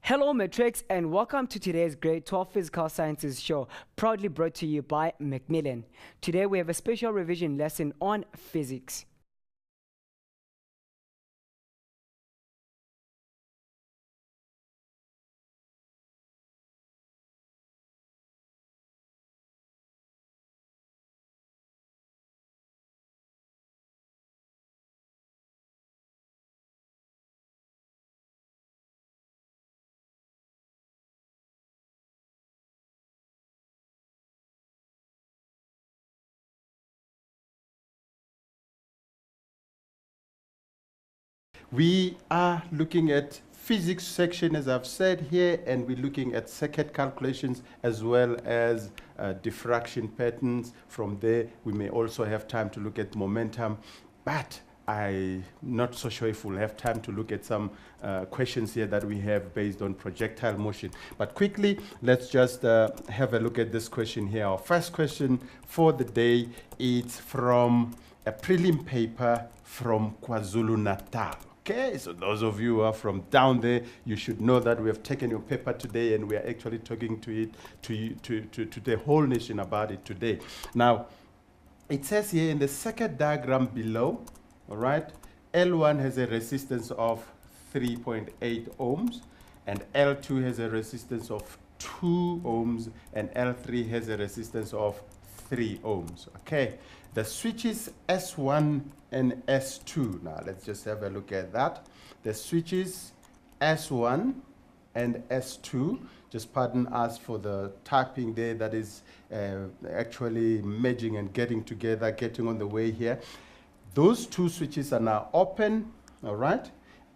Hello Matrix, and welcome to today's Grade 12 Physical Sciences show, proudly brought to you by Macmillan. Today we have a special revision lesson on physics. We are looking at physics section, as I've said here, and we're looking at circuit calculations as well as diffraction patterns. From there, we may also have time to look at momentum, but I'm not so sure if we'll have time to look at some questions here that we have based on projectile motion. But quickly, let's just have a look at this question here. Our first question for the day is from a prelim paper from KwaZulu-Natal. Okay, so those of you who are from down there, you should know that we have taken your paper today and we are actually talking to the whole nation about it today. Now, it says here in the circuit diagram below, all right, L1 has a resistance of 3.8 ohms, and L2 has a resistance of 2 ohms, and L3 has a resistance of 3 ohms. Okay, the switches S1 and S2. Now let's just have a look at that. The switches S1 and S2, just pardon us for the typing there, that is actually merging and getting together, getting on the way here. Those two switches are now open, all right?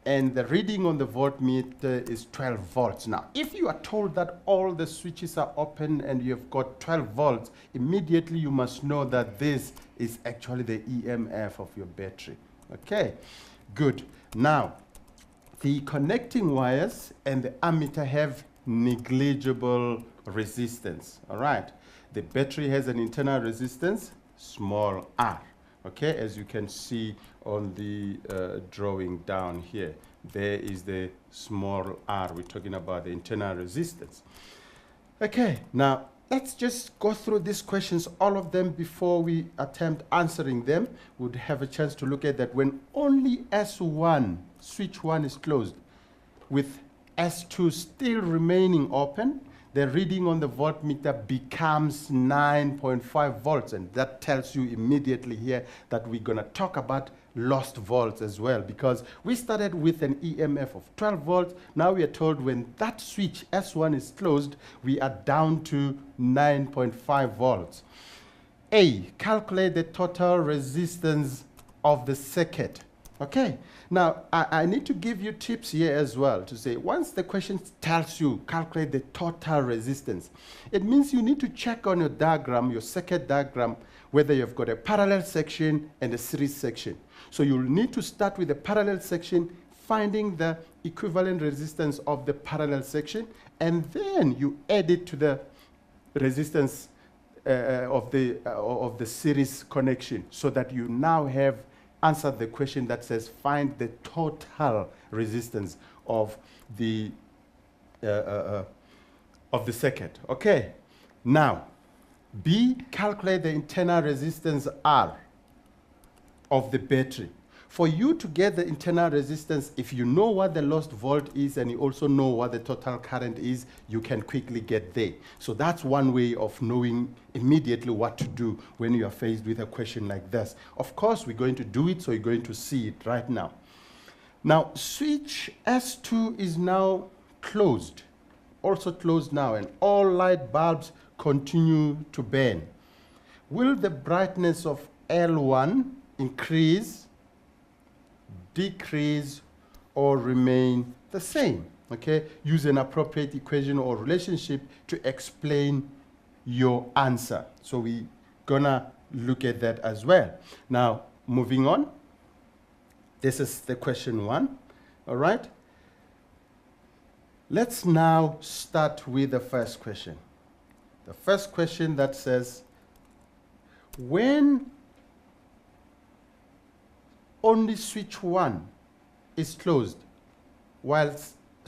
And the reading on the voltmeter is 12 volts. Now, if you are told that all the switches are open and you've got 12 volts, immediately you must know that this is actually the EMF of your battery. Okay, good. Now, the connecting wires and the ammeter have negligible resistance, all right? The battery has an internal resistance, small r. Okay, as you can see on the drawing down here, there is the small r. We're talking about the internal resistance. Okay, now let's just go through these questions, all of them, before we attempt answering them. We'd have a chance to look at that. When only S1, switch 1 is closed, with S2 still remaining open, the reading on the voltmeter becomes 9.5 volts, and that tells you immediately here that we're going to talk about lost volts as well, because we started with an EMF of 12 volts. Now we are told when that switch S1 is closed, we are down to 9.5 volts. A, calculate the total resistance of the circuit. Okay, now I need to give you tips here as well to say, once the question tells you calculate the total resistance, it means you need to check on your diagram, your circuit diagram, whether you've got a parallel section and a series section. So you'll need to start with the parallel section, finding the equivalent resistance of the parallel section, and then you add it to the resistance of the series connection, so that you now have answered the question that says find the total resistance of the circuit. Okay, now B, calculate the internal resistance R of the battery. For you to get the internal resistance, if you know what the lost volt is and you also know what the total current is, you can quickly get there. So that's one way of knowing immediately what to do when you are faced with a question like this. Of course, we're going to do it, so you're going to see it right now. Now, switch S2 is now closed, also closed now, and all light bulbs continue to burn. Will the brightness of L1 increase, decrease, or remain the same? Okay, use an appropriate equation or relationship to explain your answer. So we're gonna look at that as well. Now, moving on, this is the question 1, all right? Let's now start with the first question. The first question that says, when only switch 1 is closed, while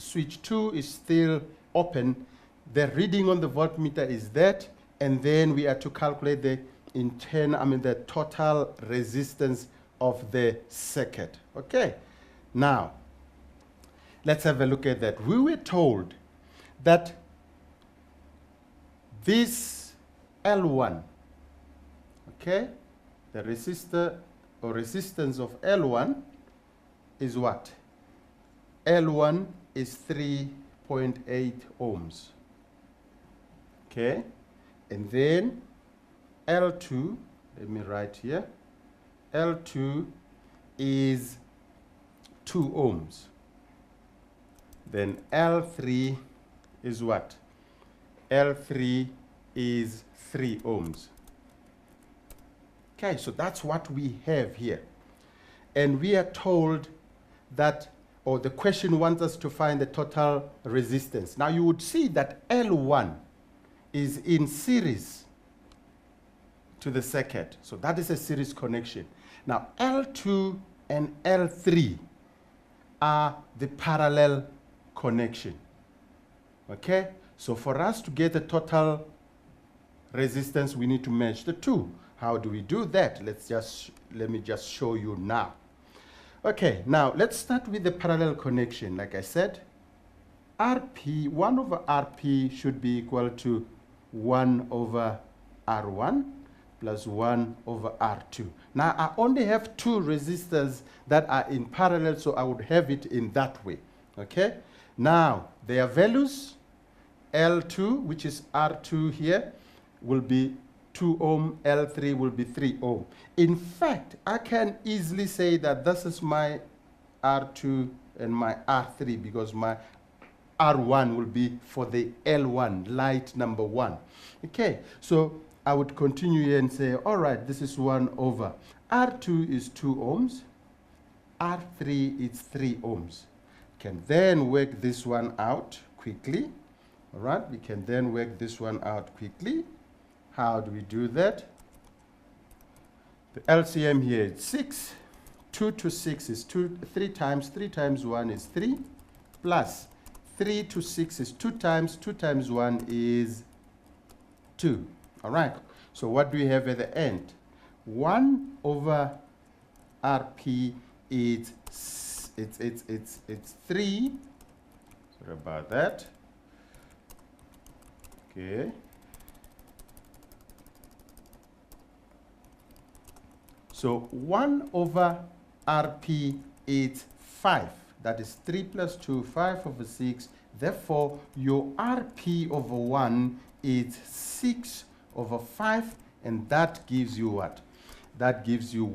switch 2 is still open. The reading on the voltmeter is that, and then we are to calculate the the total resistance of the circuit. Okay, now let's have a look at that. We were told that this L1, okay, the resistor or resistance of L1 is what? L1 is 3.8 ohms. Okay, and then L2, let me write here, L2 is 2 ohms. Then L3 is what? L3 is 3 ohms. Okay, so that's what we have here. And we are told that, or the question wants us to find the total resistance. Now you would see that L1 is in series to the circuit. So that is a series connection. Now L2 and L3 are the parallel connection. Okay? So for us to get the total resistance, we need to match the two. How do we do that? Let me just show you now. Okay, now let's start with the parallel connection. Like I said, RP, 1 over RP should be equal to 1 over R1 plus 1 over R2. Now I only have 2 resistors that are in parallel, so I would have it in that way. Okay, now their values, L2, which is R2 here, will be 2 ohm, L3 will be 3 ohm. In fact, I can easily say that this is my R2 and my R3, because my R1 will be for the L1, light number 1. Okay, so I would continue here and say, all right, this is 1 over. R2 is 2 ohms, R3 is 3 ohms. Can then work this one out quickly. All right, we can then work this one out quickly. How do we do that? The LCM here is 6. 2 to 6 is 2, 3 times 1 is 3, plus 3 to 6 is 2 times 1 is 2. All right, so what do we have at the end? 1 over RP is it's 3. Sorry about that. Okay. So 1 over RP is 5. That is 3 plus 2, 5 over 6. Therefore, your RP over 1 is 6 over 5. And that gives you what? That gives you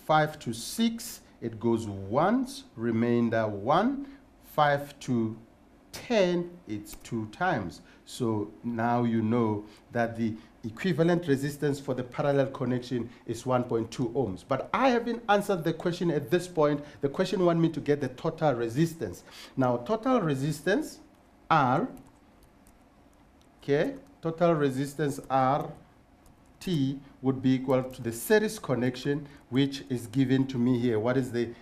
5 to 6. It goes once, remainder 1. 5 to 10, it's 2 times. So now you know that the equivalent resistance for the parallel connection is 1.2 ohms. But I haven't answered the question at this point. The question wants me to get the total resistance. Now, total resistance R, okay, total resistance RT would be equal to the series connection, which is given to me here. What is the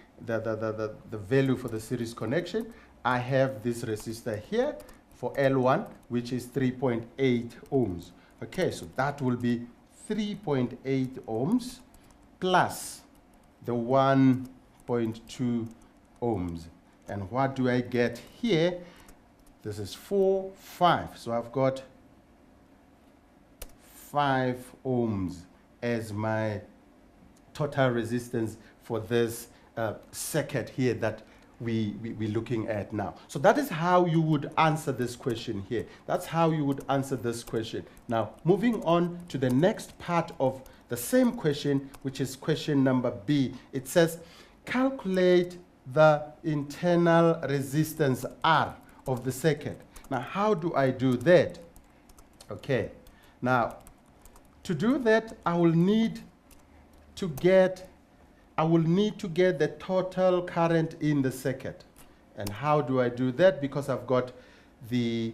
value for the series connection? I have this resistor here for L1, which is 3.8 ohms. Okay, so that will be 3.8 ohms plus the 1.2 ohms. And what do I get here? This is 4, 5. So I've got 5 ohms as my total resistance for this circuit here that we're looking at now. So that is how you would answer this question here. That's how you would answer this question. Now, moving on to the next part of the same question, which is question number B. It says, calculate the internal resistance R of the circuit. Now, how do I do that? Okay. Now, to do that, I will need to get the total current in the circuit. And how do I do that? Because I've got the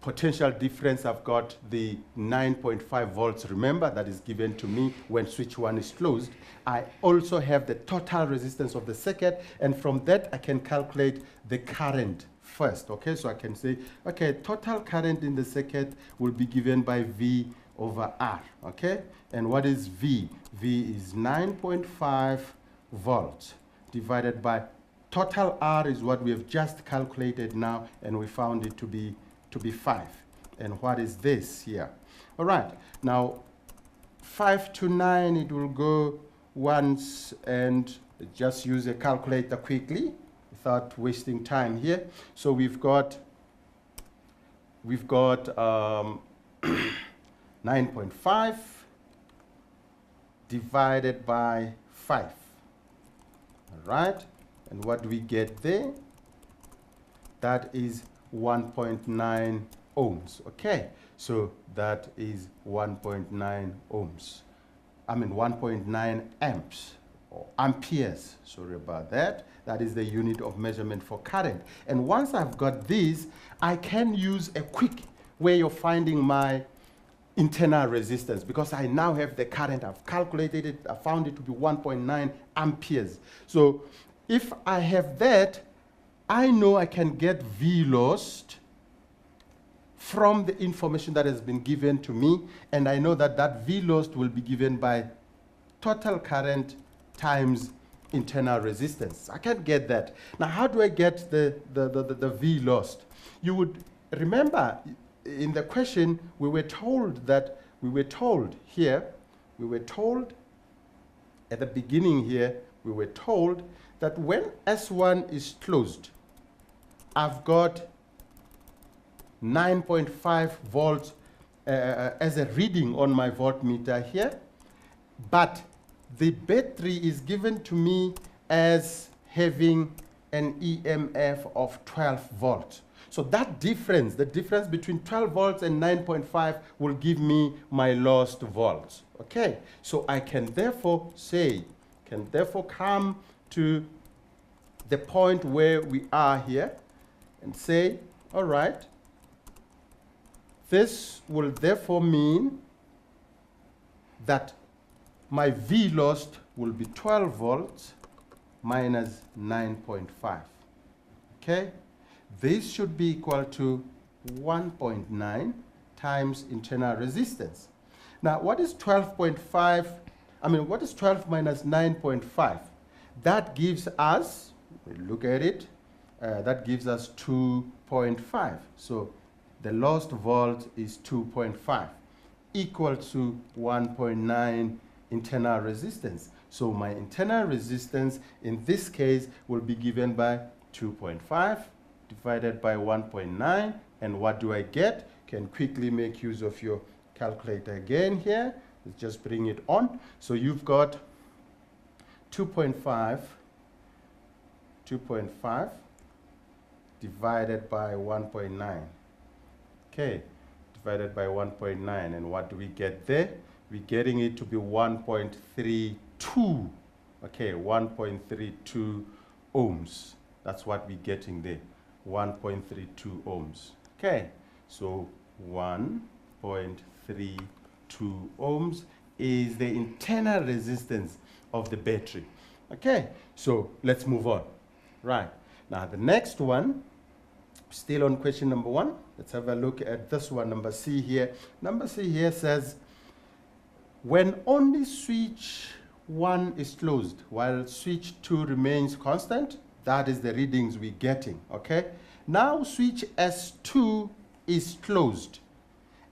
potential difference, I've got the 9.5 volts, remember, that is given to me when switch 1 is closed. I also have the total resistance of the circuit, and from that I can calculate the current first, okay? So I can say, okay, total current in the circuit will be given by V over R, okay? And what is V? V is 9.5 volts divided by total R is what we have just calculated now, and we found it to be 5. And what is this here? All right, now 5 to 9, it will go once, and just use a calculator quickly without wasting time here. So we've got 9.5 divided by 5. All right, and what do we get there? That is 1.9 ohms. Okay, so that is 1.9 ohms. I mean 1.9 amps or amperes. Sorry about that. That is the unit of measurement for current. And once I've got these, I can use a quick way of finding my internal resistance, because I now have the current. I've calculated it. I found it to be 1.9 amperes. So if I have that, I know I can get V lost from the information that has been given to me, and I know that that V lost will be given by total current times internal resistance. I can get that. Now, how do I get the V lost? You would remember in the question we were told at the beginning here, we were told that when S1 is closed, I've got 9.5 volts as a reading on my voltmeter here, but the battery is given to me as having an EMF of 12 volts. So that difference, the difference between 12 volts and 9.5 will give me my lost volts. Okay, so I can therefore come to the point where we are here and say, all right, this will therefore mean that my V lost will be 12 volts minus 9.5. Okay? This should be equal to 1.9 times internal resistance. Now, what is 12.5? I mean, what is 12 minus 9.5? That gives us, look at it, that gives us 2.5. So the lost volt is 2.5, equal to 1.9 internal resistance. So my internal resistance in this case will be given by 2.5 divided by 1.9. And what do I get? You can quickly make use of your calculator again here. Let's just bring it on. So you've got 2.5 divided by 1.9. Okay, divided by 1.9. And what do we get there? We're getting it to be 1.32. Okay, 1.32 ohms. That's what we're getting there, 1.32 ohms. Okay, so 1.32 ohms is the internal resistance of the battery. Okay, so let's move on. Right, now the next one, still on question number 1. Let's have a look at this one, number C here. Number C here says, when only switch 1 is closed while switch 2 remains constant, that is the readings we're getting, okay? Now switch S2 is closed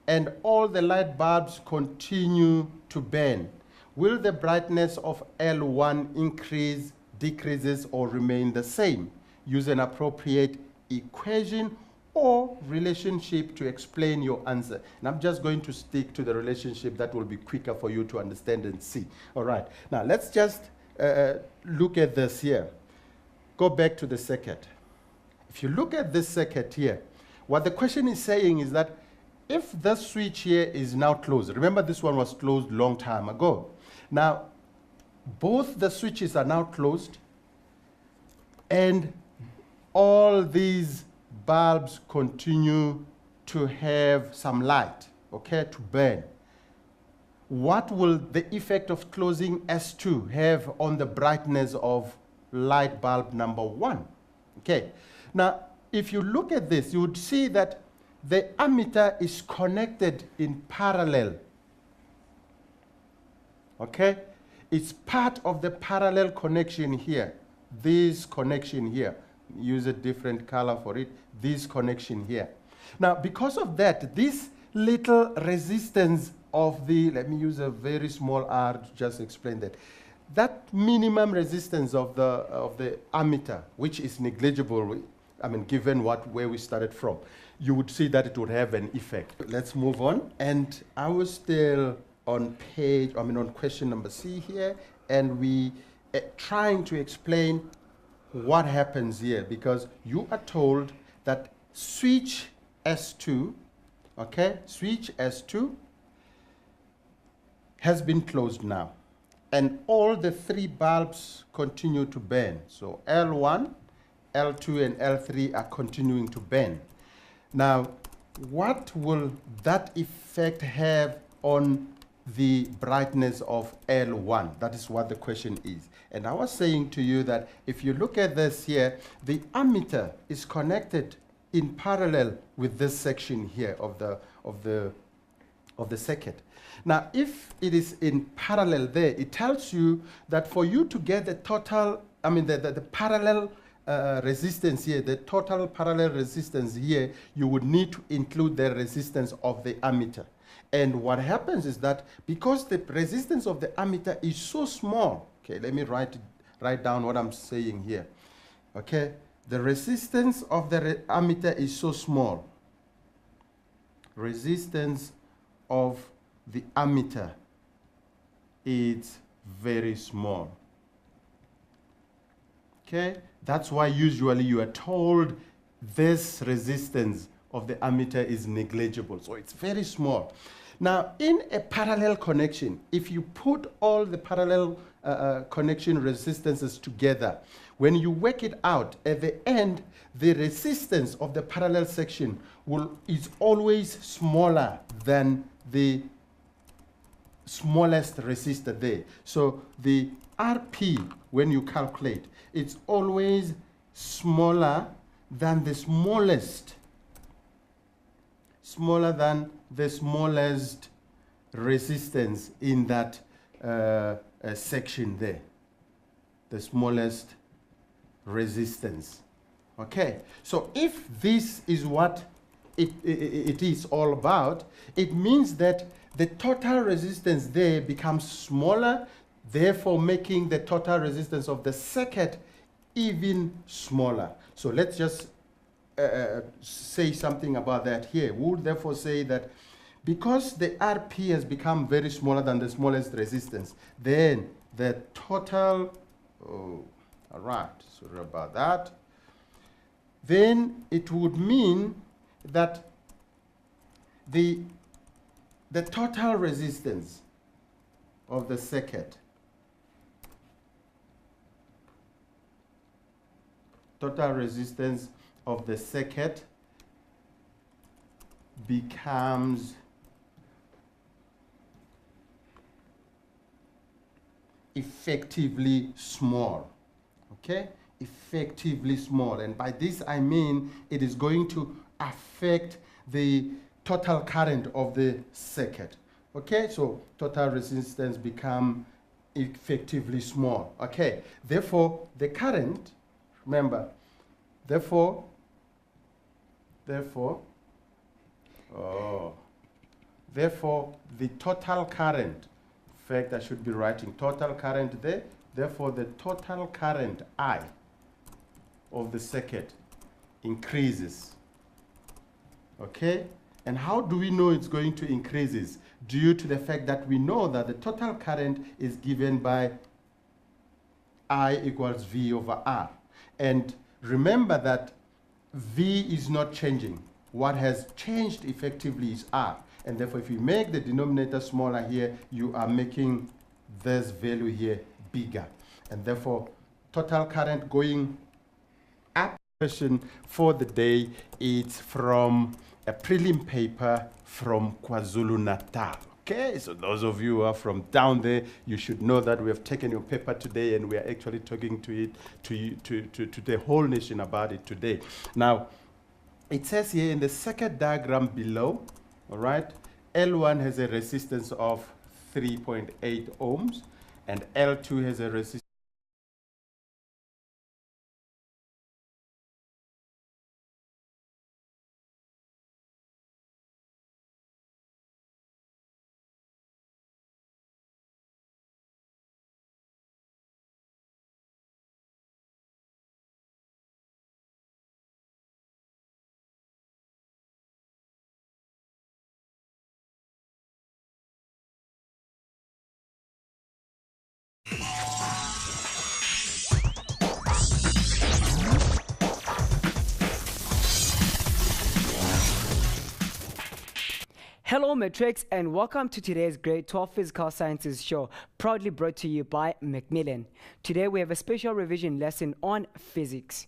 and all the light bulbs continue to burn. Will the brightness of L1 increase, decreases, or remain the same? Use an appropriate equation or relationship to explain your answer. And I'm just going to stick to the relationship that will be quicker for you to understand and see. All right, now let's just look at this here. Go back to the circuit. If you look at this circuit here, what the question is saying is that if the switch here is now closed, remember this one was closed long time ago. Now, both the switches are now closed and all these bulbs continue to have some light, okay, to burn. What will the effect of closing S2 have on the brightness of light bulb number 1? Okay, now if you look at this, you would see that the ammeter is connected in parallel. Okay, it's part of the parallel connection here. This connection here, use a different color for it, this connection here. Now, because of that, this little resistance of the, let me use a very small r to just explain that. That minimum resistance of the ammeter, which is negligible, I mean, given where we started from, you would see that it would have an effect. Let's move on. And I was still on question number C here, and we trying to explain what happens here, because you are told that switch S2, okay, switch S2 has been closed now, and all the 3 bulbs continue to burn. So L1, L2, and L3 are continuing to burn. Now, what will that effect have on the brightness of L1? That is what the question is. And I was saying to you that if you look at this here, the ammeter is connected in parallel with this section here of the circuit. Now, if it is in parallel there, it tells you that for you to get the total, the parallel resistance here, the total parallel resistance here, you would need to include the resistance of the ammeter. And what happens is that because the resistance of the ammeter is so small, okay, let me write down what I'm saying here. Okay, the resistance of the ammeter is so small. Resistance of the ammeter is very small. Okay, that's why usually you are told this resistance of the ammeter is negligible. So it's very small. Now, in a parallel connection, if you put all the parallel connection resistances together, when you work it out, at the end, the resistance of the parallel section is always smaller than the smallest resistor there. So the RP, when you calculate, it's always smaller than the smallest resistance in that section there, the smallest resistance. Okay, so if this is what it is all about, it means that the total resistance there becomes smaller, therefore making the total resistance of the circuit even smaller. So let's just say something about that here. We would therefore say that because the RP has become very smaller than the smallest resistance, then the total, all right, sorry about that, then it would mean that the total resistance of the circuit, becomes effectively small. Okay, effectively small, and by this I mean it is going to affect the total current of the circuit. Okay, so total resistance become effectively small. Okay, therefore the current, remember, therefore the total current, in fact I should be writing total current there, therefore the total current I of the circuit increases. Okay, and how do we know it's going to increase? Due to the fact that we know that the total current is given by I equals V over R. And remember that V is not changing. What has changed effectively is R. And therefore, if you make the denominator smaller here, you are making this value here bigger. And therefore, total current going up Question for the day, it's from a prelim paper from KwaZulu-Natal. Okay, so those of you who are from down there, you should know that we have taken your paper today and we are actually talking to the whole nation about it today. Now, it says here in the circuit diagram below, all right, L1 has a resistance of 3.8 ohms and L2 has a resistance Hello Matrix, and welcome to today's grade 12 physical sciences show, proudly brought to you by Macmillan. Today we have a special revision lesson on physics.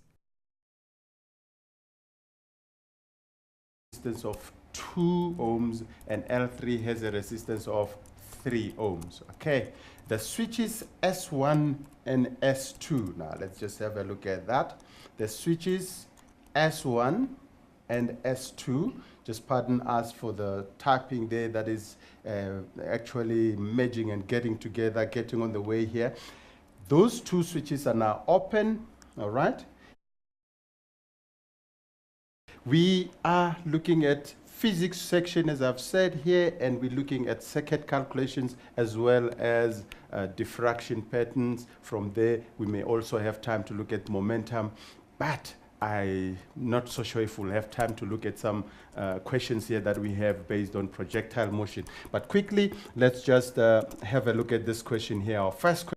Resistance of 2 ohms and L3 has a resistance of 3 ohms. Okay, the switches S1 and S2. Now let's just have a look at that. The switches S1 and S2, just pardon us for the typing there, that is actually merging and getting together, getting on the way here. Those two switches are now open, all right? We are looking at physics section, as I've said here, and we're looking at circuit calculations as well as diffraction patterns. From there, we may also have time to look at momentum, but I'm not so sure if we'll have time to look at some questions here that we have based on projectile motion. But quickly, let's just have a look at this question here. Our first question.